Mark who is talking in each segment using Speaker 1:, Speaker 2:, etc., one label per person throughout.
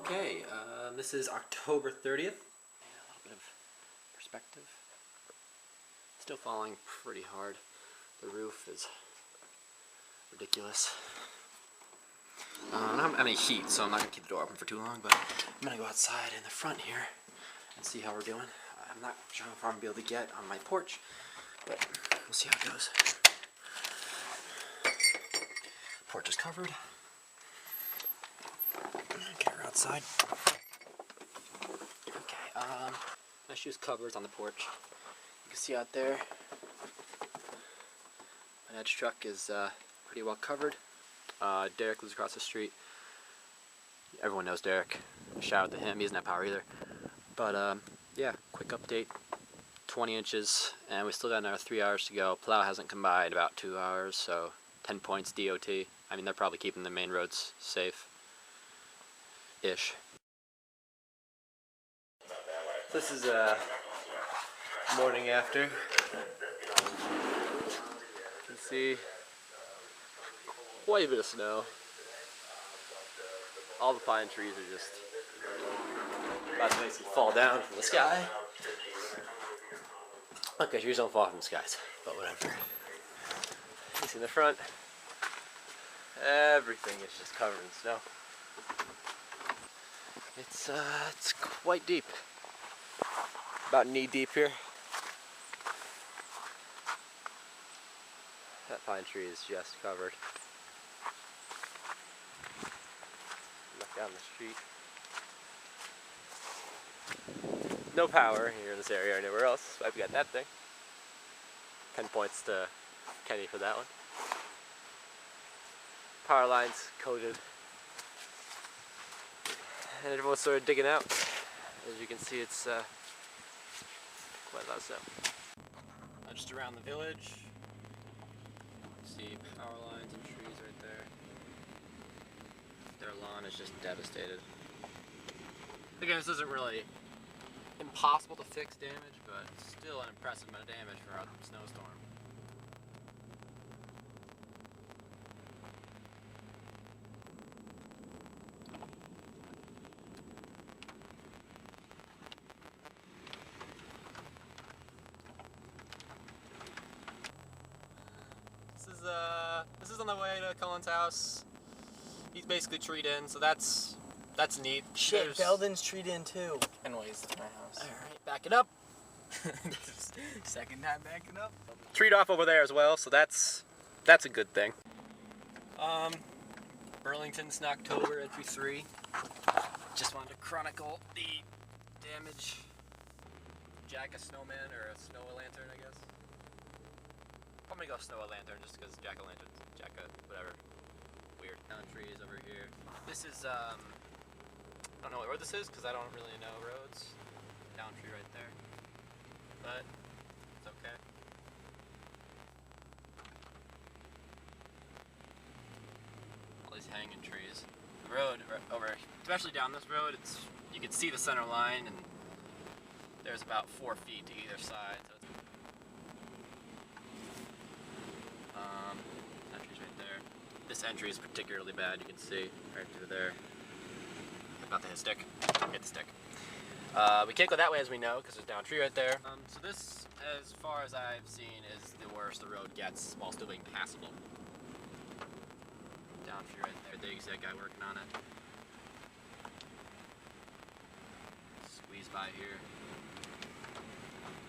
Speaker 1: Okay, this is October 30th. And a little bit of perspective. Still falling pretty hard. The roof is ridiculous. I don't have any heat, so I'm not going to keep the door open for too long, but I'm going to go outside in the front here and see how we're doing. I'm not sure how far I'm going to be able to get on my porch, but we'll see how it goes. Porch is covered. Okay, we're outside. Okay, let's use covers on the porch. You can see out there, my dad's truck is pretty well covered. Derek lives across the street. Everyone knows Derek. Shout out to him. He doesn't have power either. But yeah, quick update. 20 inches, and we still got another 3 hours to go. Plow hasn't come by in about 2 hours, so 10 points DOT. I mean, they're probably keeping the main roads safe-ish. This is morning after. You can see quite a bit of snow. All the pine trees are just about to basically fall down from the sky. Okay, trees don't fall from the skies, but whatever. You see in the front, everything is just covered in snow. It's quite deep. About knee deep here. That pine tree is just covered. Look down the street. No power here in this area or anywhere else. That's why we got that thing. 10 points to Kenny for that one. Power lines coated. And everyone's sort of digging out. As you can see, it's quite a lot of snow. Just around the village. See power lines and trees right there. Their lawn is just devastated. Again, this isn't really impossible to fix damage, but still an impressive amount of damage for a snowstorm. This is on the way to Cullen's house. He's basically treed in, so that's neat.
Speaker 2: Shit, Belden's treed in too.
Speaker 3: Anyways, it's my house.
Speaker 1: Alright, back it up.
Speaker 3: Second time backing up.
Speaker 1: Treed off over there as well, so that's a good thing. Burlington, Snowstorm, entry 3. Just wanted to chronicle the damage. Jack a snowman or a snow lantern, I guess. I'm gonna go snow a lantern just because jack-o'-lantern, whatever. Weird. Down trees over here. This is, I don't know what road this is because I don't really know roads. Down tree right there. But, it's okay. All these hanging trees. The road over, especially down this road, you can see the center line and there's about 4 feet to either side. So entry's right there. This entry is particularly bad, you can see right through there. About to hit stick. Hit the stick. We can't go that way as we know because there's down tree right there. So this, as far as I've seen, is the worst the road gets while still being passable. Down tree right there. There you see that guy working on it. Squeeze by here.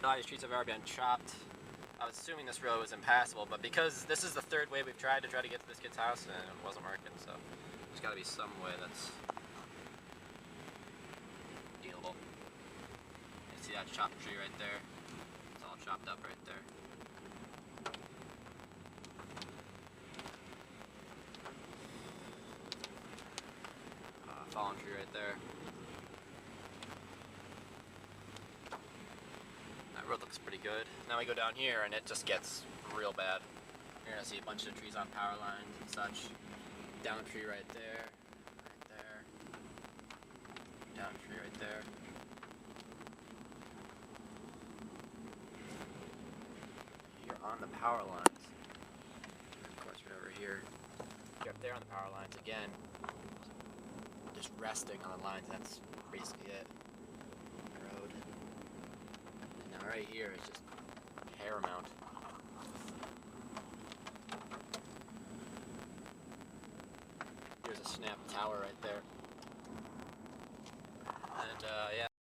Speaker 1: A lot of these streets have already been chopped. I was assuming this road was impassable, but because this is the third way we've tried to get to this kid's house and it wasn't working, so there's got to be some way that's dealable. You see that chopped tree right there? It's all chopped up right there. Fallen tree right there. That road looks pretty good. Now we go down here and it just gets real bad. You're gonna see a bunch of trees on power lines and such. Down tree right there. Right there. Down tree right there. You're on the power lines. Of course, right over here. You're up there on the power lines again. just resting on the lines. That's basically it. Road. And now right here is just paramount. Here's a snap tower right there. And yeah.